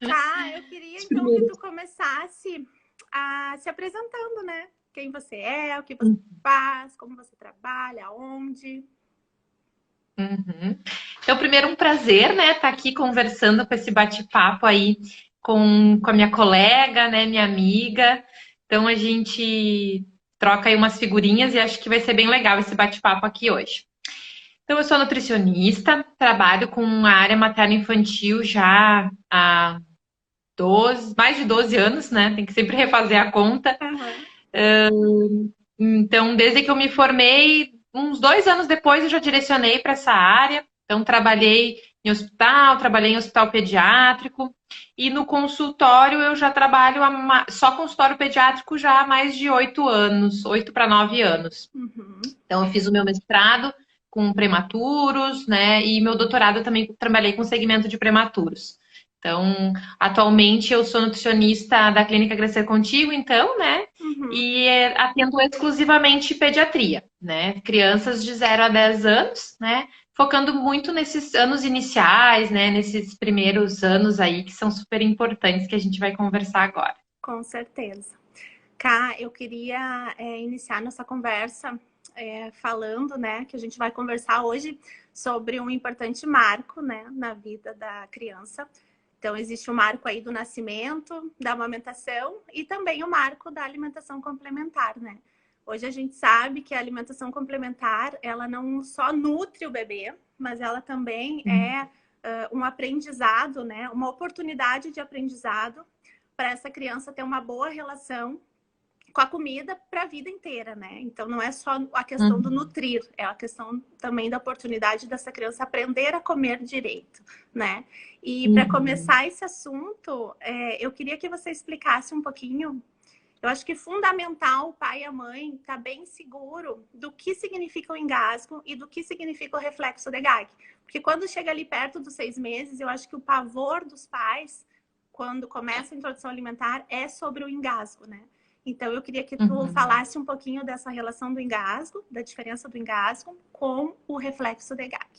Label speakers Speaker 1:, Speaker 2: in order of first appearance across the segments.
Speaker 1: Tá, eu queria
Speaker 2: Os
Speaker 1: então que
Speaker 2: primeiros.
Speaker 1: tu começasse se apresentando, né? Quem você é, o que você faz, como você trabalha, onde.
Speaker 2: Uhum. Então, primeiro, um prazer, né, estar aqui conversando com esse bate-papo aí com a minha colega, né, minha amiga. Então, a gente troca aí umas figurinhas e acho que vai ser bem legal esse bate-papo aqui hoje. Então, eu sou nutricionista, trabalho com a área materno-infantil já há 12, mais de 12 anos, né? Tem que sempre refazer a conta.
Speaker 1: Aham.
Speaker 2: Então, desde que eu me formei, uns 2 anos depois eu já direcionei para essa área. Então, trabalhei em hospital pediátrico e no consultório eu já trabalho só consultório pediátrico já há mais de 8 anos, 8 para 9 anos.
Speaker 1: Uhum.
Speaker 2: Então, eu fiz o meu mestrado com prematuros, né? E meu doutorado eu também trabalhei com segmento de prematuros. Então, atualmente eu sou nutricionista da Clínica Crescer Contigo, então, né?
Speaker 1: Uhum.
Speaker 2: E atendo exclusivamente pediatria, né? Crianças de 0 a 10 anos, né? Focando muito nesses anos iniciais, né? Nesses primeiros anos aí que são super importantes que a gente vai conversar agora.
Speaker 1: Com certeza. Cá, eu queria iniciar nossa conversa falando, né, que a gente vai conversar hoje sobre um importante marco, né, na vida da criança. Então, existe o marco aí do nascimento, da amamentação e também o marco da alimentação complementar, né? Hoje a gente sabe que a alimentação complementar, ela não só nutre o bebê, mas ela também é um aprendizado, né? Uma oportunidade de aprendizado para essa criança ter uma boa relação com a comida para a vida inteira, né? Então não é só a questão do
Speaker 2: Uhum.
Speaker 1: nutrir, é a questão também da oportunidade dessa criança aprender a comer direito, né? E para
Speaker 2: Uhum.
Speaker 1: começar esse assunto, eu queria que você explicasse um pouquinho. Eu acho que é fundamental o pai e a mãe estar bem seguro do que significa o engasgo e do que significa o reflexo de gag. Porque quando chega ali perto dos 6 meses, eu acho que o pavor dos pais, quando começa a introdução alimentar, é sobre o engasgo, né? Então, eu queria que tu
Speaker 2: Uhum.
Speaker 1: falasse um pouquinho dessa relação do engasgo, da diferença do engasgo com o reflexo de gag.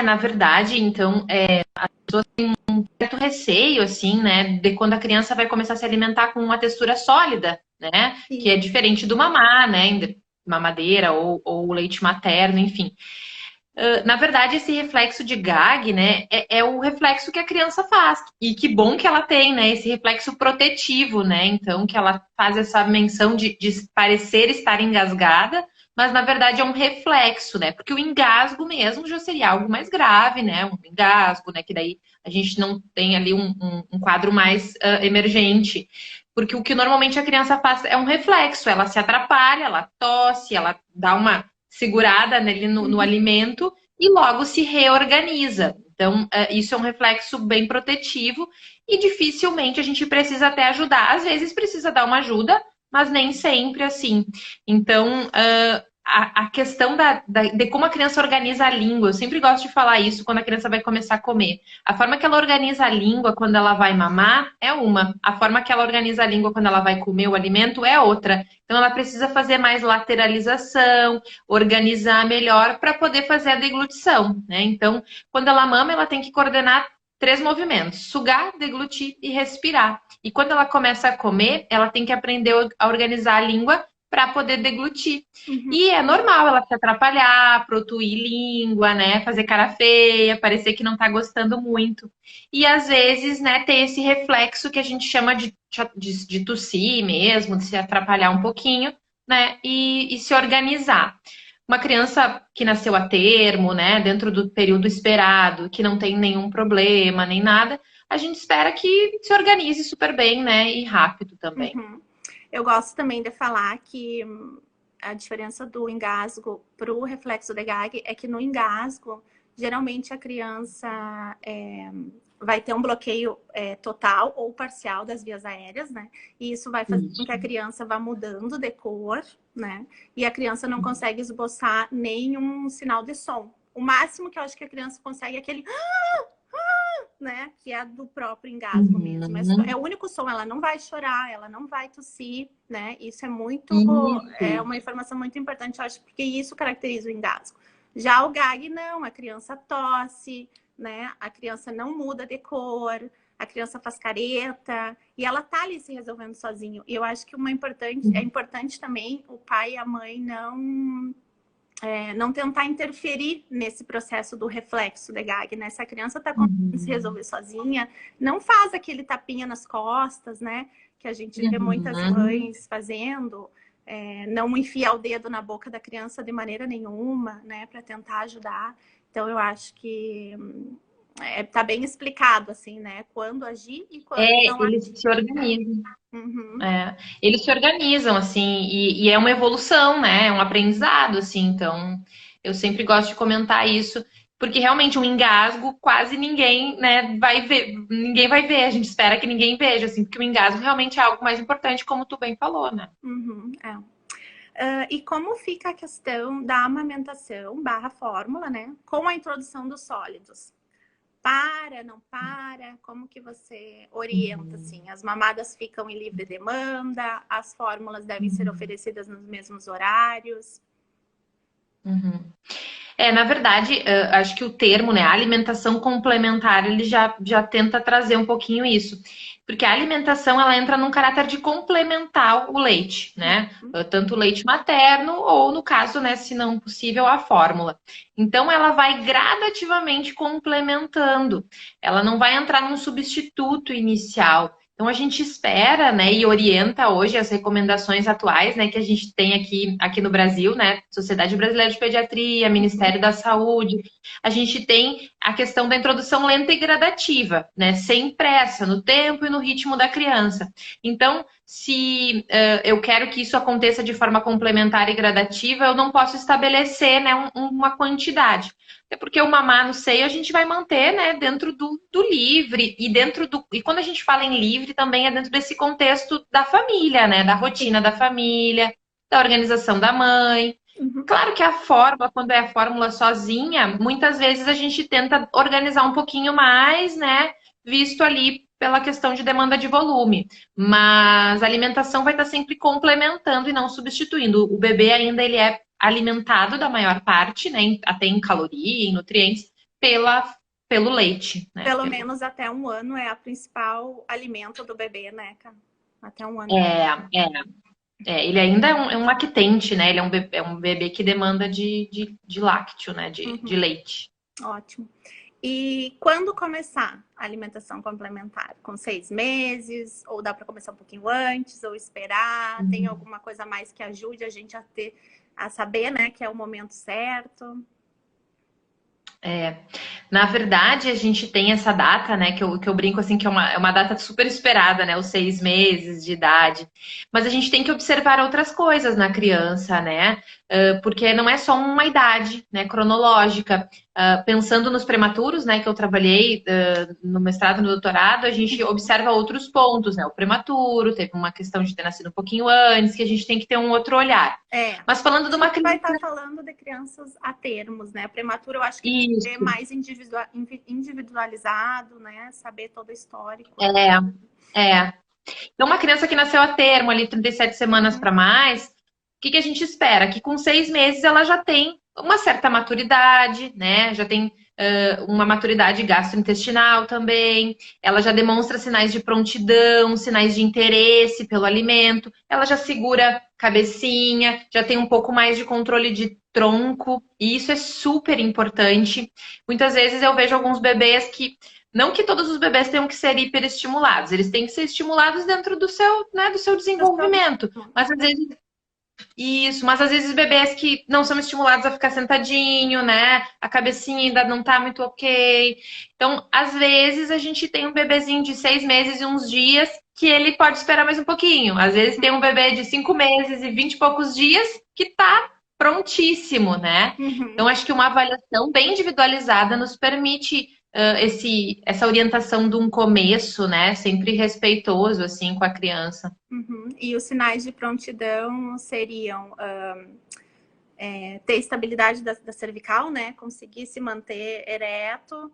Speaker 2: Na verdade, então, certo receio, assim, né, de quando a criança vai começar a se alimentar com uma textura sólida, né, que é
Speaker 1: Sim.
Speaker 2: diferente do mamar, né, mamadeira ou leite materno, enfim. Na verdade, esse reflexo de gag, né, é o reflexo que a criança faz. E que bom que ela tem, né, esse reflexo protetivo, né, então que ela faz essa menção de parecer estar engasgada, mas na verdade é um reflexo, né, porque o engasgo mesmo já seria algo mais grave, né, um engasgo, né, que daí a gente não tem ali um quadro mais emergente. Porque o que normalmente a criança faz é um reflexo, ela se atrapalha, ela tosse, ela dá uma segurada nele no
Speaker 1: Uhum.
Speaker 2: alimento e logo se reorganiza. Então, isso é um reflexo bem protetivo e dificilmente a gente precisa até ajudar. Às vezes precisa dar uma ajuda, mas nem sempre assim. Então, a questão de como a criança organiza a língua, eu sempre gosto de falar isso quando a criança vai começar a comer. A forma que ela organiza a língua quando ela vai mamar é uma, a forma que ela organiza a língua quando ela vai comer o alimento é outra. Então, ela precisa fazer mais lateralização, organizar melhor para poder fazer a deglutição, né? Então, quando ela mama, ela tem que coordenar 3 movimentos: sugar, deglutir e respirar. E quando ela começa a comer, ela tem que aprender a organizar a língua para poder deglutir.
Speaker 1: Uhum.
Speaker 2: E é normal ela se atrapalhar, protuir língua, né? Fazer cara feia, parecer que não tá gostando muito. E às vezes, né, ter esse reflexo que a gente chama de tossir mesmo, de se atrapalhar um pouquinho, né? E se organizar. Uma criança que nasceu a termo, né, dentro do período esperado, que não tem nenhum problema nem nada, a gente espera que se organize super bem, né, e rápido também.
Speaker 1: Uhum. Eu gosto também de falar que a diferença do engasgo para o reflexo de gag é que no engasgo, geralmente a criança vai ter um bloqueio total ou parcial das vias aéreas, né? E isso vai fazer com que
Speaker 2: Isso.
Speaker 1: a criança vá mudando de cor, né? E a criança não consegue esboçar nenhum sinal de som. O máximo que eu acho que a criança consegue é aquele, né? Que é do próprio engasgo mesmo. É
Speaker 2: Uhum.
Speaker 1: o único som, ela não vai chorar, ela não vai tossir, né? Isso é
Speaker 2: Isso.
Speaker 1: uma informação muito importante, eu acho, porque isso caracteriza o engasgo. Já o gag, não, a criança tosse, né? A criança não muda de cor, a criança faz careta, e ela tá ali se resolvendo sozinho. E eu acho que é importante também o pai e a mãe não tentar interferir nesse processo do reflexo de gag, né? Se a criança tá conseguindo se resolver sozinha, não faz aquele tapinha nas costas, né? Que a gente vê muitas mães fazendo. Não enfiar o dedo na boca da criança de maneira nenhuma, né? Para tentar ajudar. Então, eu acho que tá bem explicado, assim, né? Quando agir e quando não
Speaker 2: Eles
Speaker 1: agir.
Speaker 2: se organizam.
Speaker 1: Uhum,
Speaker 2: Eles se organizam, assim, e é uma evolução, né? É um aprendizado, assim. Então, eu sempre gosto de comentar isso, porque realmente um engasgo quase ninguém, né, vai ver. Ninguém vai ver. A gente espera que ninguém veja, assim, porque o engasgo realmente é algo mais importante, como tu bem falou, né?
Speaker 1: e como fica a questão da amamentação / fórmula, né? Com a introdução dos sólidos? Para, não para? Como que você orienta, assim? As mamadas ficam em livre demanda? As fórmulas devem ser oferecidas nos mesmos horários?
Speaker 2: Na verdade, acho que o termo, né, alimentação complementar, ele já tenta trazer um pouquinho isso. Porque a alimentação, ela entra num caráter de complementar o leite, né? Tanto o leite materno ou, no caso, né, se não possível, a fórmula. Então, ela vai gradativamente complementando. Ela não vai entrar num substituto inicial. Então a gente espera, né, e orienta hoje as recomendações atuais, né, que a gente tem aqui no Brasil, né, Sociedade Brasileira de Pediatria, Ministério da Saúde. A gente tem a questão da introdução lenta e gradativa, né, sem pressa, no tempo e no ritmo da criança. Então, se eu quero que isso aconteça de forma complementar e gradativa, eu não posso estabelecer, né, uma quantidade. Até porque o mamar no seio a gente vai manter, né, dentro do livre e e quando a gente fala em livre também é dentro desse contexto da família, né, da rotina da família, da organização da mãe. Claro que a fórmula, quando é a fórmula sozinha, muitas vezes a gente tenta organizar um pouquinho mais, né, visto ali pela questão de demanda de volume. Mas a alimentação vai estar sempre complementando e não substituindo. O bebê ainda ele é alimentado da maior parte, né, até em caloria, em nutrientes, pelo leite, né?
Speaker 1: Pelo menos até 1 ano é o principal alimento do bebê, né, cara? Até 1 ano.
Speaker 2: Ele ainda é um lactente, né? Ele é um bebê que demanda de lácteo, né? De leite.
Speaker 1: Ótimo. E quando começar a alimentação complementar? Com 6 meses? Ou dá para começar um pouquinho antes? Ou esperar? Tem alguma coisa a mais que ajude a gente a saber, né, que é o momento certo?
Speaker 2: Na verdade, a gente tem essa data, né, que eu brinco assim, que é uma data super esperada, né, os 6 meses de idade. Mas a gente tem que observar outras coisas na criança, né? Porque não é só uma idade, né, cronológica. Pensando nos prematuros, né, que eu trabalhei no mestrado e no doutorado, a gente observa outros pontos, né? O prematuro, teve uma questão de ter nascido um pouquinho antes, que a gente tem que ter um outro olhar. Mas falando de uma
Speaker 1: A gente vai
Speaker 2: criança.
Speaker 1: estar falando de crianças a termos, né? Prematuro, eu acho que
Speaker 2: Isso.
Speaker 1: é mais individualizado, né? Saber todo o histórico.
Speaker 2: É. Então, uma criança que nasceu a termo, ali 37 semanas para mais, o que a gente espera? Que com 6 meses ela já tem uma certa maturidade, né? Já tem uma maturidade gastrointestinal também, ela já demonstra sinais de prontidão, sinais de interesse pelo alimento, ela já segura cabecinha, já tem um pouco mais de controle de tronco, e isso é super importante. Muitas vezes eu vejo alguns bebês que não que todos os bebês tenham que ser hiperestimulados, eles têm que ser estimulados dentro do seu, né, do seu desenvolvimento. Mas às vezes bebês que não são estimulados a ficar sentadinho, né? A cabecinha ainda não tá muito ok. Então, às vezes a gente tem um bebezinho de 6 meses e uns dias que ele pode esperar mais um pouquinho. Às vezes tem um bebê de 5 meses e 20 e poucos dias que tá prontíssimo, né? Então, acho que uma avaliação bem individualizada nos permite essa orientação de um começo, né? Sempre respeitoso, assim, com a criança.
Speaker 1: E os sinais de prontidão seriam ter estabilidade da cervical, né? Conseguir se manter ereto,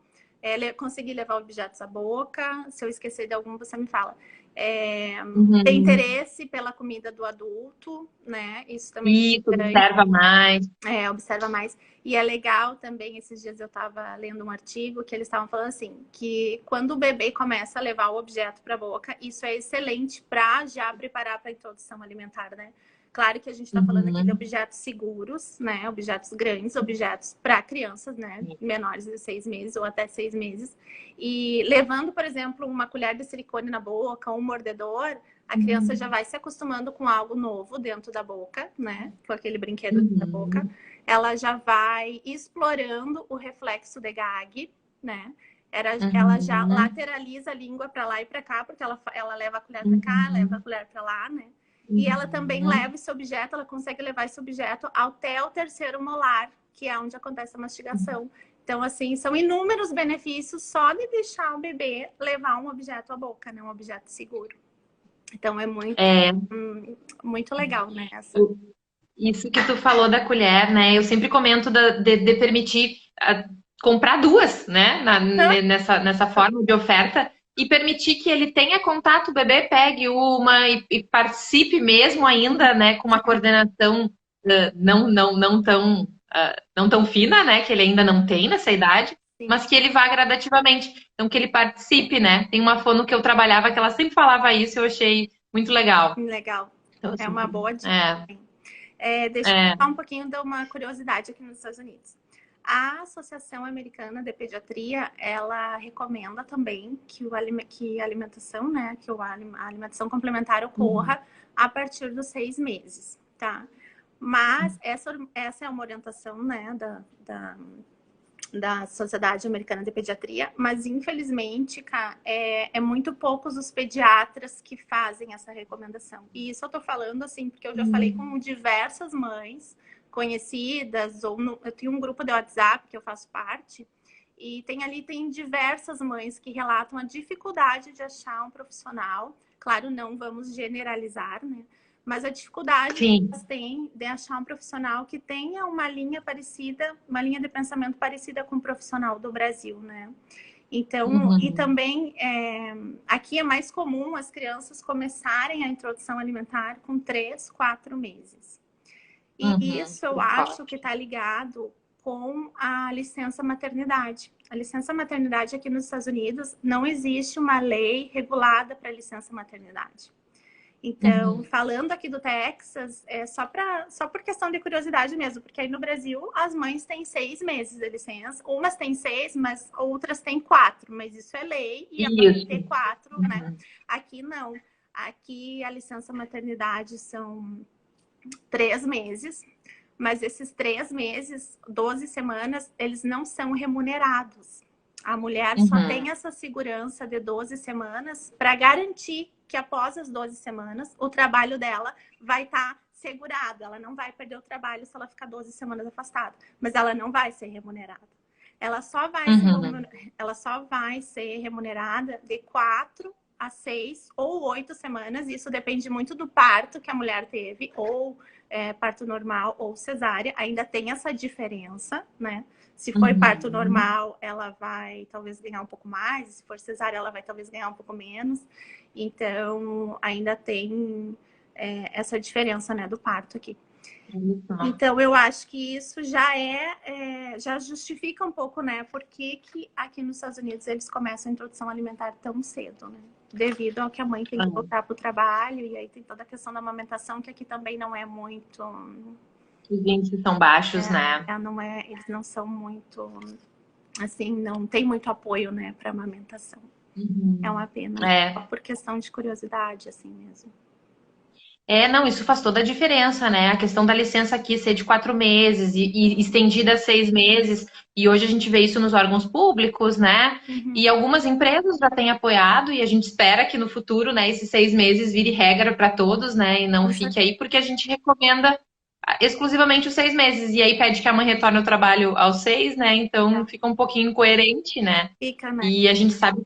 Speaker 1: conseguir levar objetos à boca. Se eu esquecer de algum, você me fala. Ter
Speaker 2: Uhum.
Speaker 1: interesse pela comida do adulto, né? Isso também é
Speaker 2: Isso,
Speaker 1: importante.
Speaker 2: observa mais.
Speaker 1: Observa mais. E é legal também, esses dias eu estava lendo um artigo que eles estavam falando assim, que quando o bebê começa a levar o objeto para a boca, isso é excelente para já preparar para a introdução alimentar, né? Claro que a gente está falando aqui de
Speaker 2: Uhum.
Speaker 1: objetos seguros, né? Objetos grandes, objetos para crianças, né? Menores de 6 meses ou até 6 meses. E levando, por exemplo, uma colher de silicone na boca, um mordedor, a criança já vai se acostumando com algo novo dentro da boca, né? Com aquele brinquedo dentro da boca. Ela já vai explorando o reflexo de Gag, né? Ela já lateraliza a língua para lá e para cá, porque ela leva a colher para cá, leva a colher para lá, né? E ela também leva esse objeto, ela consegue levar esse objeto até o terceiro molar, que é onde acontece a mastigação. Então, assim, são inúmeros benefícios só de deixar o bebê levar um objeto à boca, né? Um objeto seguro. Então, é muito legal, né?
Speaker 2: Isso que tu falou da colher, né? Eu sempre comento de permitir comprar duas, né? Nessa forma de oferta e permitir que ele tenha contato, o bebê pegue uma e participe mesmo ainda, né? Com uma coordenação não tão fina, né? Que ele ainda não tem nessa idade,
Speaker 1: Sim.
Speaker 2: mas que ele vá gradativamente. Então, que ele participe, né? Tem uma fono que eu trabalhava que ela sempre falava isso, eu achei muito legal.
Speaker 1: Legal.
Speaker 2: Então,
Speaker 1: É
Speaker 2: assim,
Speaker 1: uma boa dica. Deixa eu falar um pouquinho de uma curiosidade aqui nos Estados Unidos. A Associação Americana de Pediatria, ela recomenda também que a alimentação, né, que a alimentação complementar ocorra a partir dos 6 meses, tá? Mas essa é uma orientação, né, da Sociedade Americana de Pediatria, mas infelizmente, é muito poucos os pediatras que fazem essa recomendação. E isso eu tô falando assim, porque eu já falei com diversas mães conhecidas, eu tenho um grupo de WhatsApp que eu faço parte, e tem diversas mães que relatam a dificuldade de achar um profissional. Claro, não vamos generalizar, né? Mas a dificuldade que elas têm de achar um profissional que tenha uma linha parecida, uma linha de pensamento parecida com o profissional do Brasil, né? Então, e também aqui é mais comum as crianças começarem a introdução alimentar com 3, 4 meses. E isso eu acho que está ligado com a licença maternidade. A licença maternidade aqui nos Estados Unidos, não existe uma lei regulada para licença maternidade. Então, falando aqui do Texas, só por questão de curiosidade mesmo, porque aí no Brasil as mães têm 6 meses de licença, umas têm 6, mas outras têm 4, mas isso é lei e pode ter 4, né? Aqui não. Aqui a licença maternidade são 3 meses, mas esses 3 meses, 12 semanas, eles não são remunerados. A mulher só tem essa segurança de 12 semanas para garantir que após as 12 semanas, o trabalho dela vai estar segurado. Ela não vai perder o trabalho se ela ficar 12 semanas afastada. Mas ela não vai ser remunerada. Ela só vai ser remunerada de 4 a 6 ou 8 semanas. Isso depende muito do parto que a mulher teve, ou parto normal ou cesárea. Ainda tem essa diferença, né? Se for parto normal, ela vai talvez ganhar um pouco mais. Se for cesárea, ela vai talvez ganhar um pouco menos. Então, ainda tem essa diferença, né, do parto aqui. Então, eu acho que isso já justifica um pouco, né, por que aqui nos Estados Unidos eles começam a introdução alimentar tão cedo, né? Devido ao que a mãe tem que voltar para o trabalho, e aí tem toda a questão da amamentação, que aqui também não é muito...
Speaker 2: Os índices são baixos, né?
Speaker 1: Eles não são muito, assim, não tem muito apoio, né, para amamentação. É uma pena, só por questão de curiosidade, assim mesmo.
Speaker 2: Não, isso faz toda a diferença, né? A questão da licença aqui ser de 4 meses e estendida a 6 meses, e hoje a gente vê isso nos órgãos públicos, né? E algumas empresas já têm apoiado, e a gente espera que no futuro, né, esses 6 meses vire regra para todos, né? E não fique aí, porque a gente recomenda exclusivamente os 6 meses, e aí pede que a mãe retorne ao trabalho aos 6, né? Então fica um pouquinho incoerente, né?
Speaker 1: Fica, né?
Speaker 2: E a gente sabe.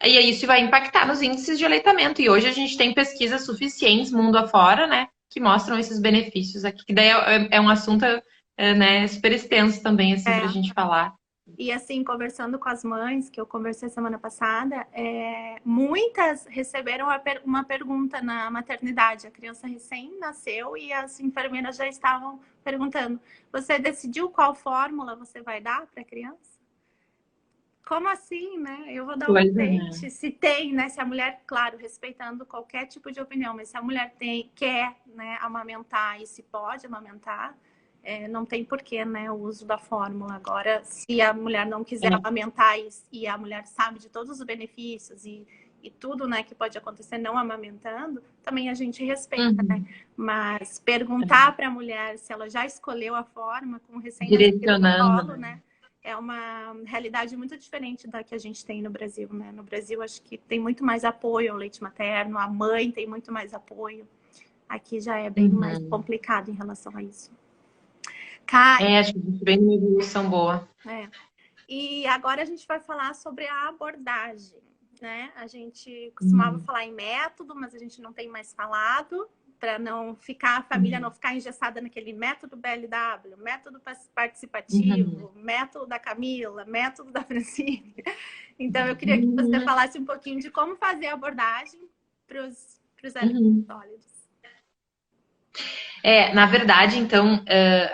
Speaker 2: E aí isso vai impactar nos índices de aleitamento. E hoje a gente tem pesquisas suficientes mundo afora, né? Que mostram esses benefícios aqui. Que daí é um assunto, né, super extenso também, assim, pra gente falar.
Speaker 1: E assim, conversando com as mães, que eu conversei semana passada, muitas receberam uma pergunta na maternidade. A criança recém nasceu e as enfermeiras já estavam perguntando: você decidiu qual fórmula você vai dar para a criança? Como assim, né? Eu vou dar um
Speaker 2: Pois é.
Speaker 1: leite, se tem, né? Se a mulher, claro, respeitando qualquer tipo de opinião, mas se a mulher quer, né, amamentar e se pode amamentar, não tem porquê, né, o uso da fórmula. Agora, se a mulher não quiser amamentar e a mulher sabe de todos os benefícios e tudo, né, que pode acontecer não amamentando, também a gente respeita, né? Mas perguntar para a mulher se ela já escolheu a forma com o recém-nascido no
Speaker 2: Direcionando,
Speaker 1: colo,
Speaker 2: né?
Speaker 1: né? É uma realidade muito diferente da que a gente tem no Brasil, né? No Brasil, acho que tem muito mais apoio ao leite materno, a mãe tem muito mais apoio. Aqui já é bem mais complicado em relação a isso.
Speaker 2: Acho que a gente vem numa evolução boa.
Speaker 1: E agora a gente vai falar sobre a abordagem, né? A gente costumava falar em método, mas a gente não tem mais falado, para não ficar, a família não ficar engessada naquele método BLW, método participativo, método da Camila, método da Francine. Então, eu queria que você falasse um pouquinho de como fazer a abordagem para os alimentos sólidos.
Speaker 2: Na verdade, então,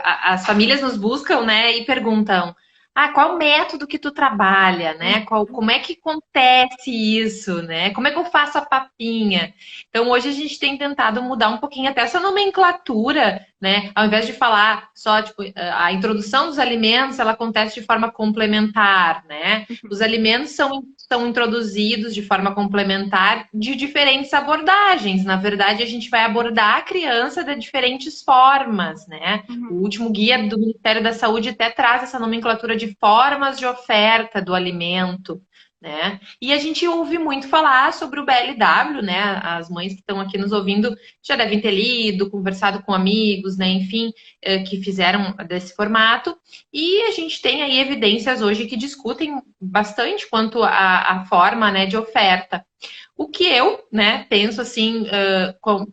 Speaker 2: as famílias nos buscam, né, e perguntam: qual método que tu trabalha, né? Como é que acontece isso, né? Como é que eu faço a papinha? Então, hoje a gente tem tentado mudar um pouquinho até essa nomenclatura, né? Ao invés de falar só, tipo, a introdução dos alimentos, ela acontece de forma complementar, né? Os alimentos são introduzidos de forma complementar de diferentes abordagens. Na verdade, a gente vai abordar a criança de diferentes formas, né? O último guia do Ministério da Saúde até traz essa nomenclatura de formas de oferta do alimento, né? E a gente ouve muito falar sobre o BLW, né? As mães que estão aqui nos ouvindo já devem ter lido, conversado com amigos, né? Enfim, que fizeram desse formato. E a gente tem aí evidências hoje que discutem bastante quanto à forma, né, de oferta. O que eu, né, penso assim,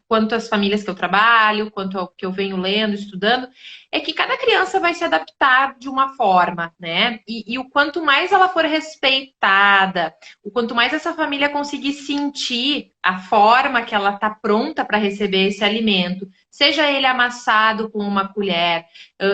Speaker 2: quanto às famílias que eu trabalho, quanto ao que eu venho lendo, estudando, é que cada criança vai se adaptar de uma forma, né? E o quanto mais ela for respeitada, o quanto mais essa família conseguir sentir a forma que ela está pronta para receber esse alimento, seja ele amassado com uma colher,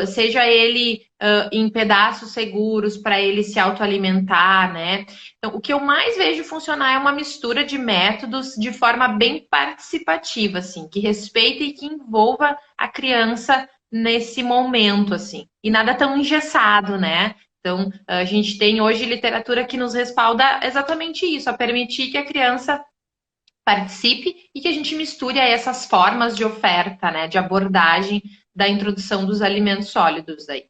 Speaker 2: seja ele em pedaços seguros para ele se autoalimentar, né? Então, o que eu mais vejo funcionar é uma mistura de métodos de forma bem participativa, assim, que respeite e que envolva a criança nesse momento, assim. E nada tão engessado, né? Então, a gente tem hoje literatura que nos respalda exatamente isso, a permitir que a criança participe e que a gente misture essas formas de oferta, né? De abordagem da introdução dos alimentos sólidos aí.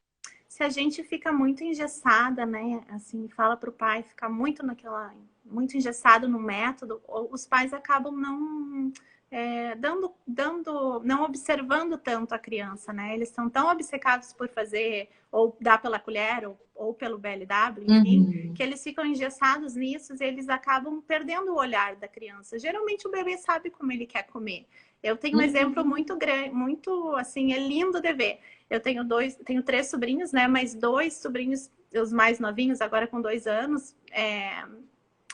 Speaker 1: Se a gente fica muito engessada, né? Assim, fala para o pai ficar muito muito engessado no método, os pais acabam não não observando tanto a criança, né? Eles são tão obcecados por fazer ou dar pela colher ou pelo BLW, enfim, que eles ficam engessados nisso e eles acabam perdendo o olhar da criança. Geralmente o bebê sabe como ele quer comer. Eu tenho um exemplo muito grande, muito assim, é lindo de ver. Eu tenho 3 sobrinhos, né? Mas 2 sobrinhos, os mais novinhos, agora com 2 anos.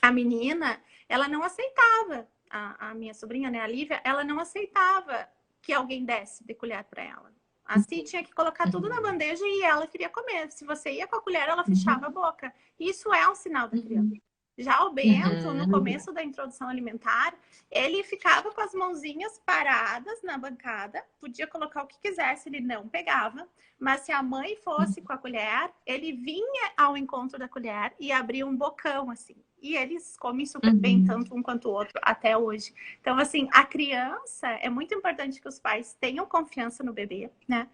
Speaker 1: A menina, ela não aceitava, a minha sobrinha, né, a Lívia, ela não aceitava que alguém desse de colher para ela. Assim, tinha que colocar tudo na bandeja e ela queria comer. Se você ia com a colher, ela fechava a boca. Isso é um sinal da criança. Já o Bento, no começo da introdução alimentar, ele ficava com as mãozinhas paradas na bancada, podia colocar o que quisesse, ele não pegava, mas se a mãe fosse com a colher, ele vinha ao encontro da colher e abria um bocão, assim. E eles comem super bem, tanto um quanto o outro, até hoje. Então, assim, a criança, é muito importante que os pais tenham confiança no bebê, né?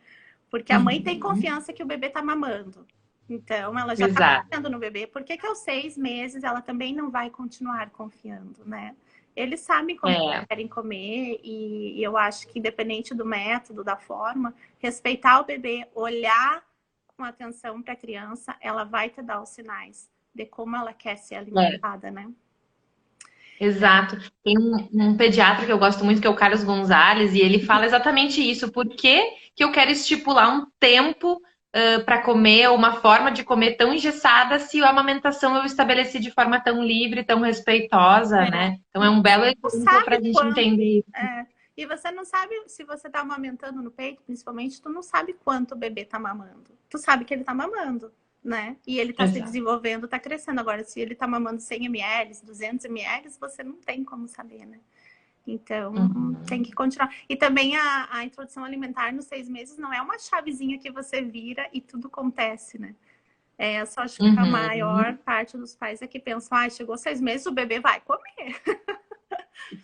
Speaker 1: Porque a mãe tem confiança que o bebê tá mamando. Então, ela já está confiando no bebê. Por que aos 6 meses ela também não vai continuar confiando, né? Eles sabem como eles querem comer e eu acho que independente do método, da forma, respeitar o bebê, olhar com atenção para a criança, ela vai te dar os sinais de como ela quer ser alimentada, né?
Speaker 2: Exato. Tem um pediatra que eu gosto muito, que é o Carlos Gonzalez, e ele fala exatamente isso. Por que que eu quero estipular um tempo para comer, ou uma forma de comer tão engessada, se a amamentação eu estabeleci de forma tão livre, tão respeitosa,
Speaker 1: É.
Speaker 2: né? Então é um belo
Speaker 1: Não
Speaker 2: exemplo para
Speaker 1: sabe
Speaker 2: a gente
Speaker 1: quanto.
Speaker 2: entender.
Speaker 1: É. E você não sabe, se você tá amamentando no peito, principalmente, tu não sabe quanto o bebê tá mamando. Tu sabe que ele tá mamando, né? E ele tá se
Speaker 2: Exato.
Speaker 1: desenvolvendo, tá crescendo. Agora, se ele tá mamando 100 ml, 200 ml, você não tem como saber, né? Então, tem que continuar. E também a introdução alimentar nos 6 meses não é uma chavezinha que você vira e tudo acontece, né? É, só acho que a maior parte dos pais é que pensam, ah, chegou 6 meses, o bebê vai comer.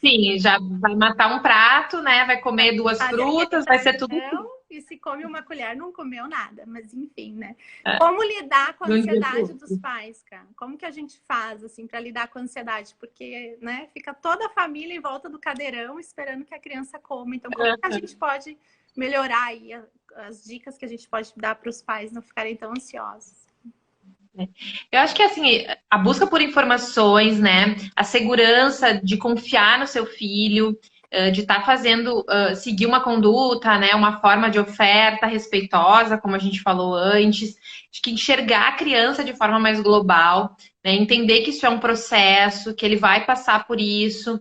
Speaker 2: Sim, já vai matar um prato, né? Vai
Speaker 1: Vai
Speaker 2: comer duas
Speaker 1: fazer aquele
Speaker 2: frutas, vai ser tudo
Speaker 1: jarrão e se come uma colher, não comeu nada. Mas enfim, né?
Speaker 2: é,
Speaker 1: Como lidar com a
Speaker 2: de um dia pro
Speaker 1: ansiedade dos
Speaker 2: outro.
Speaker 1: pais, cara? Como que a gente faz, assim, para lidar com a ansiedade? Porque, né, fica toda a família em volta do cadeirão esperando que a criança coma. Então, como que a gente pode melhorar aí as dicas que a gente pode dar para os pais não ficarem tão ansiosos?
Speaker 2: Eu acho que assim, a busca por informações, né? A segurança de confiar no seu filho, de estar fazendo, seguir uma conduta, né? Uma forma de oferta respeitosa, como a gente falou antes, de que enxergar a criança de forma mais global, né? Entender que isso é um processo, que ele vai passar por isso.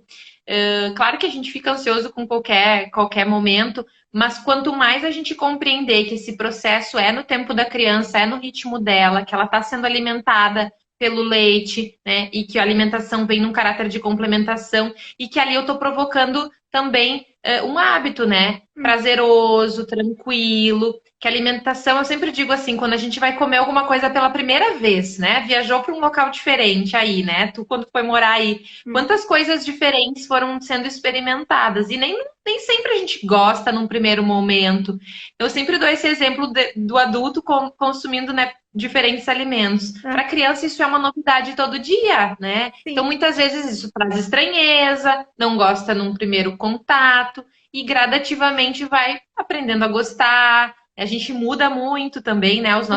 Speaker 2: Claro que a gente fica ansioso com qualquer momento, mas quanto mais a gente compreender que esse processo é no tempo da criança, é no ritmo dela, que ela está sendo alimentada pelo leite, né? E que a alimentação vem num caráter de complementação, e que ali eu estou provocando também um hábito, né? Prazeroso, tranquilo. Que a alimentação, eu sempre digo assim, quando a gente vai comer alguma coisa pela primeira vez, né? Viajou para um local diferente aí, né? Tu, quando foi morar aí, quantas coisas diferentes foram sendo experimentadas? E nem sempre a gente gosta num primeiro momento. Eu sempre dou esse exemplo do adulto consumindo, né, diferentes alimentos. Para a criança, isso é uma novidade todo dia, né? Então,
Speaker 1: Sim.
Speaker 2: muitas vezes isso traz estranheza, não gosta num primeiro contato, e gradativamente vai aprendendo a gostar. A gente muda muito também, né? O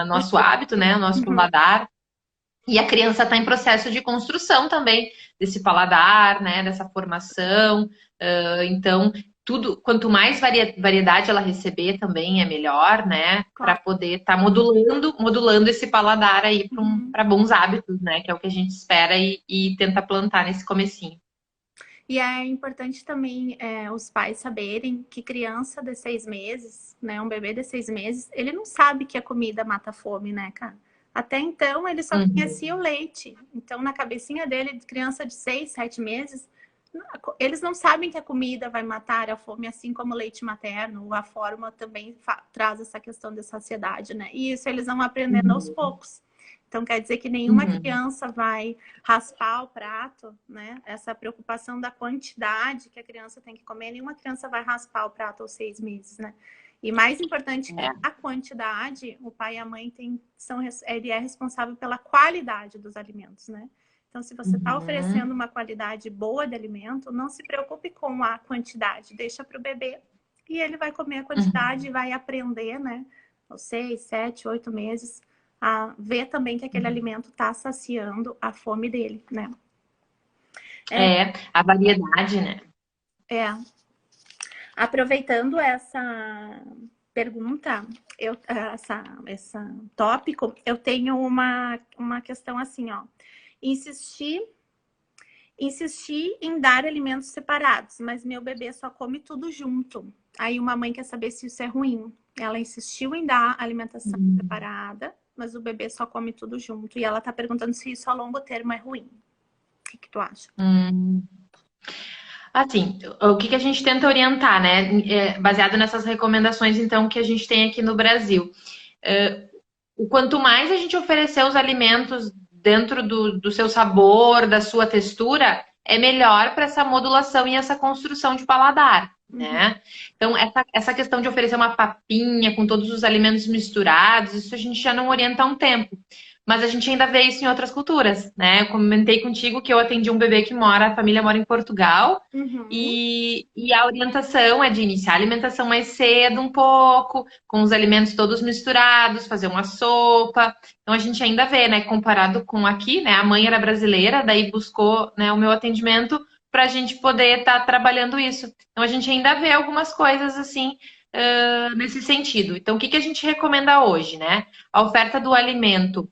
Speaker 2: nosso hábito, né? O nosso paladar. E a criança está em processo de construção também desse paladar, né? Dessa formação. Então, tudo, quanto mais variedade ela receber também é melhor, né? Para
Speaker 1: Claro.
Speaker 2: poder estar modulando esse paladar aí para bons hábitos, né? Que é o que a gente espera e tenta plantar nesse comecinho.
Speaker 1: E é importante também os pais saberem que criança de 6 meses, né, um bebê de 6 meses, ele não sabe que a comida mata a fome, né, cara? Até então, ele só conhecia o leite. Então, na cabecinha dele, de criança de 6, 7 meses, eles não sabem que a comida vai matar a fome, assim como o leite materno. A fórmula também traz essa questão de saciedade, né? E isso eles vão aprendendo aos poucos. Então, quer dizer que nenhuma criança vai raspar o prato, né? Essa preocupação da quantidade que a criança tem que comer, nenhuma criança vai raspar o prato aos 6 meses, né? E mais importante que a quantidade, o pai e a mãe ele é responsável pela qualidade dos alimentos, né? Então, se você está oferecendo uma qualidade boa de alimento, não se preocupe com a quantidade, deixa para o bebê e ele vai comer a quantidade e vai aprender, né? Aos 6, 7, 8 meses, a ver também que aquele alimento está saciando a fome dele, né?
Speaker 2: A variedade, né?
Speaker 1: Aproveitando essa pergunta, esse tópico, eu tenho uma questão assim, ó. Insistir em dar alimentos separados, mas meu bebê só come tudo junto. Aí uma mãe quer saber se isso é ruim. Ela insistiu em dar alimentação separada, mas o bebê só come tudo junto. E ela tá perguntando se isso a longo termo é ruim. O que tu acha?
Speaker 2: Assim, o que a gente tenta orientar, né? Baseado nessas recomendações, então, que a gente tem aqui no Brasil. O quanto mais a gente oferecer os alimentos dentro do seu sabor, da sua textura, é melhor para essa modulação e essa construção de paladar, né? Então, essa questão de oferecer uma papinha com todos os alimentos misturados, isso a gente já não orienta há um tempo. Mas a gente ainda vê isso em outras culturas, né? Eu comentei contigo que eu atendi um bebê a família mora em Portugal, e a orientação é de iniciar a alimentação mais cedo um pouco, com os alimentos todos misturados, fazer uma sopa. Então a gente ainda vê, né? Comparado com aqui, né? A mãe era brasileira, daí buscou, né, o meu atendimento para a gente poder estar trabalhando isso. Então a gente ainda vê algumas coisas assim, nesse sentido. Então, o que a gente recomenda hoje, né? A oferta do alimento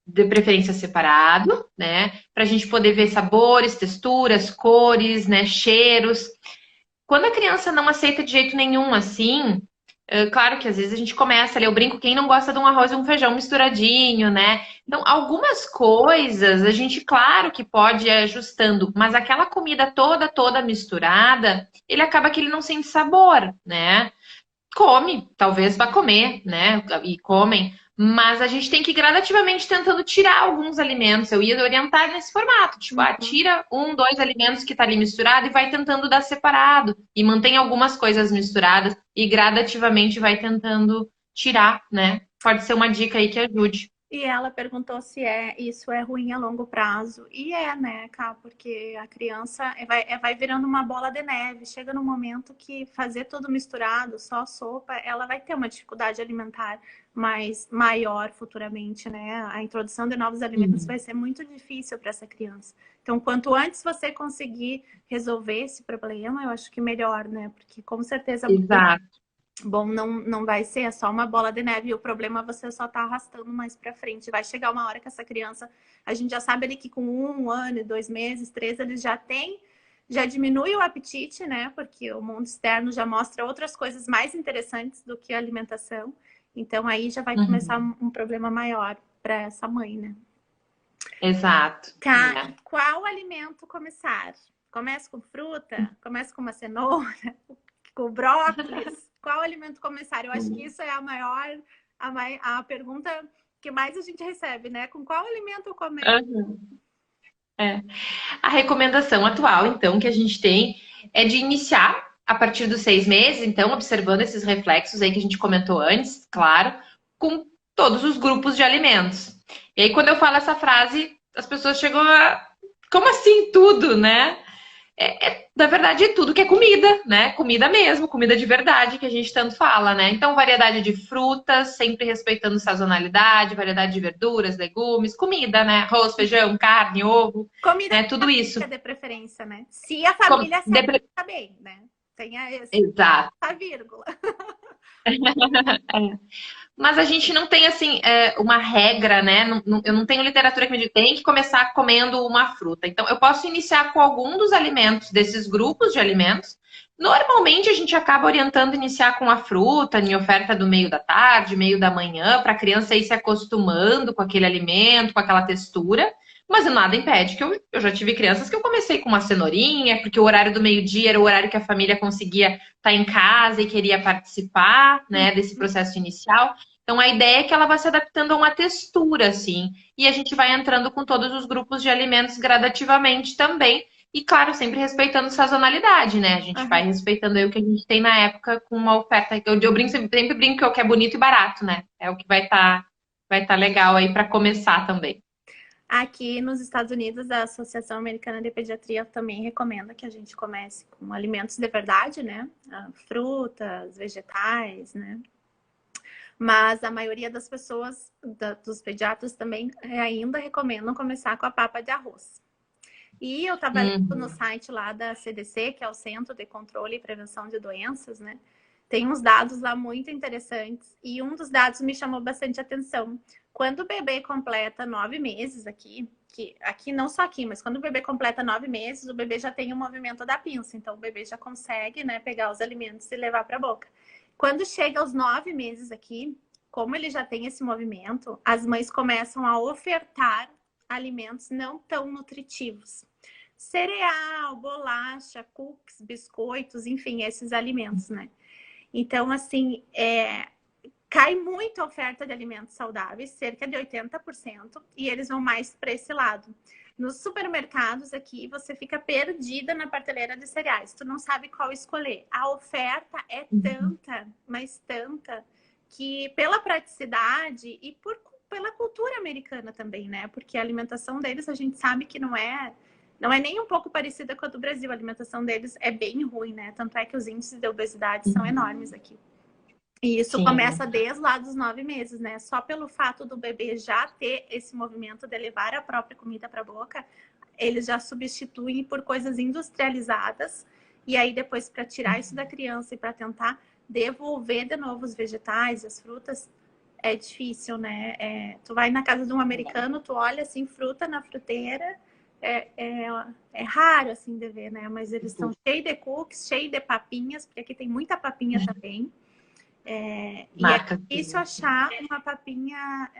Speaker 2: de preferência separado, né? Para a gente poder ver sabores, texturas, cores, né? Cheiros. Quando a criança não aceita de jeito nenhum assim, claro que às vezes a gente começa ali, eu brinco, quem não gosta de um arroz e um feijão misturadinho, né? Então, algumas coisas a gente, claro que pode ir ajustando, mas aquela comida toda misturada, ele acaba que ele não sente sabor, né? Come, talvez vá comer, né? E comem, mas a gente tem que ir gradativamente tentando tirar alguns alimentos. Eu ia orientar nesse formato, tipo,
Speaker 1: Uhum.
Speaker 2: tira um, dois alimentos que tá ali misturado e vai tentando dar separado. E mantém algumas coisas misturadas e gradativamente vai tentando tirar, né? Pode ser uma dica aí que ajude.
Speaker 1: E ela perguntou se isso é ruim a longo prazo. E né, Cá, porque a criança vai virando uma bola de neve. Chega num momento que fazer tudo misturado, só sopa, ela vai ter uma dificuldade alimentar mais maior futuramente, né? A introdução de novos alimentos vai ser muito difícil para essa criança. Então, quanto antes você conseguir resolver esse problema, eu acho que melhor, né? Porque com certeza
Speaker 2: Exato.
Speaker 1: bom, não vai ser só uma bola de neve. E o problema você só tá arrastando mais para frente. Vai chegar uma hora que essa criança, a gente já sabe ali que com 1 ano, 2 meses, 3, eles já diminui o apetite, né? Porque o mundo externo já mostra outras coisas mais interessantes do que a alimentação. Então aí já vai começar
Speaker 2: Uhum.
Speaker 1: um problema maior para essa mãe, né?
Speaker 2: Exato.
Speaker 1: Tá, e
Speaker 2: É.
Speaker 1: qual alimento começar? Começa com fruta? Começa com uma cenoura? Com brócolis? Qual alimento começar? Eu acho que isso é a pergunta que mais a gente recebe, né? Com qual alimento eu começo?
Speaker 2: Uhum. É. A recomendação atual, então, que a gente tem é de iniciar a partir dos 6 meses, então, observando esses reflexos aí que a gente comentou antes, claro, com todos os grupos de alimentos. E aí, quando eu falo essa frase, as pessoas chegam a. Como assim tudo, né? Na verdade, tudo que é comida, né? Comida mesmo, comida de verdade que a gente tanto fala, né? Então, variedade de frutas, sempre respeitando sazonalidade, variedade de verduras, legumes, comida, né? Arroz, feijão, carne, ovo,
Speaker 1: Comida
Speaker 2: né? Tudo isso.
Speaker 1: de preferência, né? Se a família se
Speaker 2: Depre-
Speaker 1: alimenta bem, né? Tem
Speaker 2: Exato.
Speaker 1: essa vírgula.
Speaker 2: Mas a gente não tem, assim, uma regra, né? Eu não tenho literatura que me diga, tem que começar comendo uma fruta. Então, eu posso iniciar com algum dos alimentos, desses grupos de alimentos. Normalmente, a gente acaba orientando iniciar com a fruta, em oferta do meio da tarde, meio da manhã, para a criança ir se acostumando com aquele alimento, com aquela textura. Mas nada impede que eu já tive crianças que eu comecei com uma cenourinha, porque o horário do meio-dia era o horário que a família conseguia estar em casa e queria participar, né, desse processo inicial. Então, a ideia é que ela vai se adaptando a uma textura, assim, e a gente vai entrando com todos os grupos de alimentos gradativamente também, e claro, sempre respeitando sazonalidade, né? A gente vai
Speaker 1: Aham.
Speaker 2: respeitando aí o que a gente tem na época com uma oferta. Eu brinco, sempre brinco que é o que é bonito e barato, né? É o que vai tá legal aí para começar também.
Speaker 1: Aqui nos Estados Unidos, a Associação Americana de Pediatria também recomenda que a gente comece com alimentos de verdade, né? Frutas, vegetais, né? Mas a maioria das pessoas, dos pediatras também ainda recomendam começar com a papa de arroz. E eu estava lendo no
Speaker 2: Uhum.
Speaker 1: site lá da CDC, que é o Centro de Controle e Prevenção de Doenças, né? Tem uns dados lá muito interessantes. E um dos dados me chamou bastante atenção. Quando o bebê completa 9 meses aqui, que aqui não só aqui, mas quando o bebê completa 9 meses, o bebê já tem o movimento da pinça. Então o bebê já consegue, né, pegar os alimentos e levar para a boca. Quando chega aos 9 meses aqui, como ele já tem esse movimento, as mães começam a ofertar alimentos não tão nutritivos. Cereal, bolacha, cookies, biscoitos, enfim, esses alimentos, né? Então, assim, cai muito a oferta de alimentos saudáveis, cerca de 80%, e eles vão mais para esse lado. Nos supermercados aqui, você fica perdida na prateleira de cereais. Tu não sabe qual escolher. A oferta é tanta, mas tanta, que pela praticidade e pela cultura americana também, né? Porque a alimentação deles, a gente sabe que não é nem um pouco parecida com a do Brasil. A alimentação deles é bem ruim, né? Tanto é que os índices de obesidade são enormes aqui. E isso
Speaker 2: Sim.
Speaker 1: começa desde lá dos 9 meses, né? Só pelo fato do bebê já ter esse movimento de levar a própria comida para a boca, eles já substituem por coisas industrializadas. E aí depois, para tirar isso da criança e para tentar devolver de novo os vegetais, as frutas, é difícil, né? Tu vai na casa de um americano, tu olha assim, fruta na fruteira, é raro assim de ver, né? Mas eles estão cheios de cookies, cheios de papinhas, porque aqui tem muita papinha também. E é difícil achar uma papinha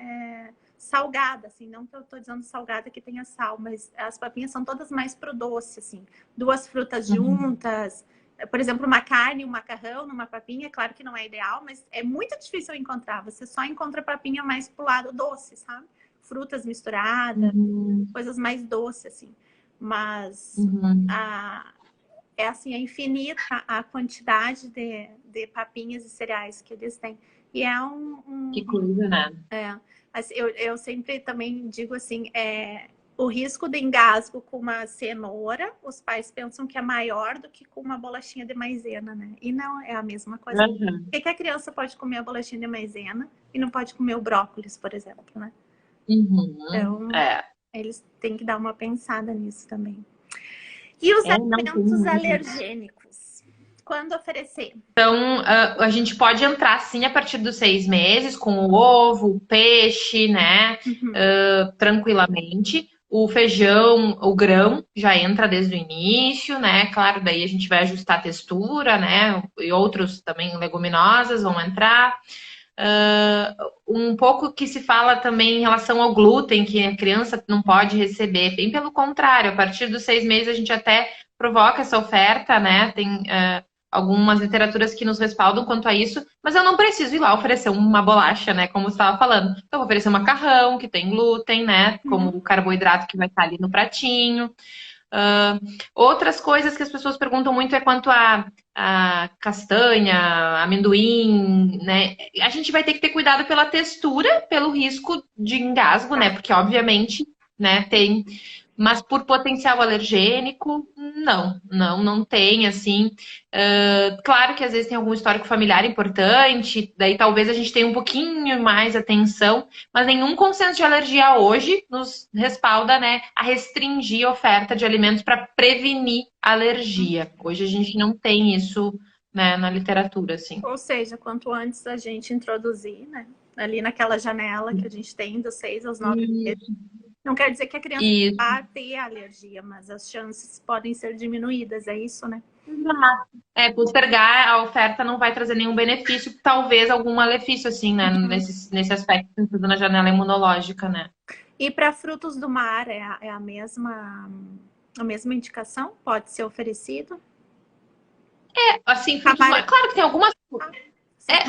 Speaker 1: salgada, assim, não que eu tô dizendo salgada que tenha sal, mas as papinhas são todas mais pro doce, assim. 2 frutas juntas, por exemplo, uma carne, um macarrão numa papinha, claro que não é ideal, mas é muito difícil encontrar. Você só encontra papinha mais pro lado doce, sabe? Frutas misturadas, coisas mais doces, assim. Mas é assim, é infinita a quantidade de papinhas e cereais que eles têm. E é
Speaker 2: Que coisa, né?
Speaker 1: Assim, eu sempre também digo assim, o risco de engasgo com uma cenoura, os pais pensam que é maior do que com uma bolachinha de maisena, né? E não é a mesma coisa. Por que a criança pode comer a bolachinha de maisena e não pode comer o brócolis, por exemplo, né? Então, eles têm que dar uma pensada nisso também. E os alimentos alergênicos? Quando oferecer?
Speaker 2: Então, a gente pode entrar, sim, a partir dos 6 meses, com o ovo, o peixe, né? Tranquilamente. O feijão, o grão, já entra desde o início, né? Claro, daí a gente vai ajustar a textura, né? E outros também, leguminosas, vão entrar. Um pouco que se fala também em relação ao glúten, que a criança não pode receber. Bem pelo contrário, a partir dos 6 meses a gente até provoca essa oferta, né? Tem algumas literaturas que nos respaldam quanto a isso, mas eu não preciso ir lá oferecer uma bolacha, né? Como você estava falando. Eu vou oferecer um macarrão, que tem glúten, né? Como o carboidrato que vai estar ali no pratinho. Outras coisas que as pessoas perguntam muito é quanto a castanha, amendoim, né? A gente vai ter que ter cuidado pela textura, pelo risco de engasgo, né? Porque, obviamente, né, tem. Mas por potencial alergênico, não tem, assim. Claro que às vezes tem algum histórico familiar importante, daí talvez a gente tenha um pouquinho mais atenção, mas nenhum consenso de alergia hoje nos respalda, né, a restringir a oferta de alimentos para prevenir alergia. Hoje a gente não tem isso, né, na literatura, assim.
Speaker 1: Ou seja, quanto antes a gente introduzir, né, ali naquela janela que a gente tem dos 6 aos 9 meses. Não quer dizer que a criança vá ter alergia, mas as chances podem ser diminuídas, é isso, né?
Speaker 2: Postergar a oferta não vai trazer nenhum benefício, talvez algum malefício, assim, né? Nesse aspecto, pensando na janela imunológica, né?
Speaker 1: E para frutos do mar, é a mesma indicação? Pode ser oferecido?
Speaker 2: Assim, frutos do mar. Claro que tem algumas